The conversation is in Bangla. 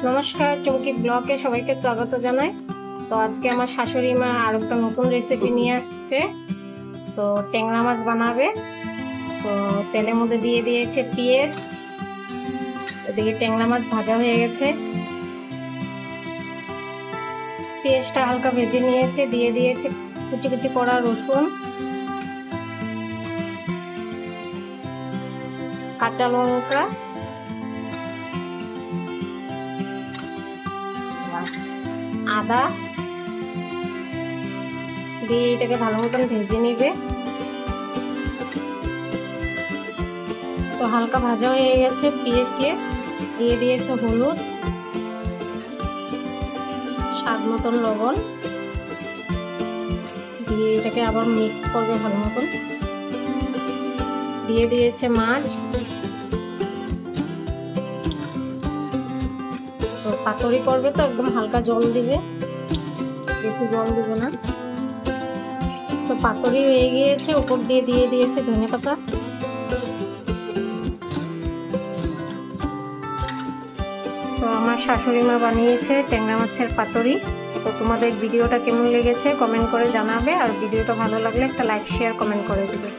নমস্কার, চুমকি ব্লগে সবাইকে স্বাগত জানাই। তো আজকে আমার শাশুড়ি মা আর একটা নতুন রেসিপি নিয়ে আসছে। তো ট্যাংরা মাছ বানাবে। তো তেলের মধ্যে দিয়ে দিয়েছে পেঁয়াজ, এদিকে ট্যাংরা মাছ ভাজা হয়ে গেছে। পেঁয়াজটা হালকা ভেজে নিয়েছে, দিয়ে দিয়েছে কুচি কুচি করা রসুন, কাঁচা লঙ্কা, আদা দিয়ে এটাকে ভালো মতন ভেজে নিবে। তো হালকা ভাজা হয়ে গেছে পেঁয়াজ দিয়ে দিয়েছে হলুদ, স্বাদ মতন লবণ দিয়ে এটাকে আবার মিক্স করবে ভালো মতন। দিয়ে দিয়েছে মাছ। তো পাতুরি করবে তো একদম হালকা জল দিবে, বেশি জল দিবে না। তো পাতুরি হয়ে গিয়েছে, উপর দিয়ে দিয়েছে ধনেপাতা। তো আমার শাশুড়ি মা বানিয়েছে ট্যাংরা মাছের পাতুরি। তো তোমাদের ভিডিওটা কেমন লেগেছে কমেন্ট করে জানাবে, আর ভিডিওটা ভালো লাগলে একটা লাইক শেয়ার কমেন্ট করে দিবে।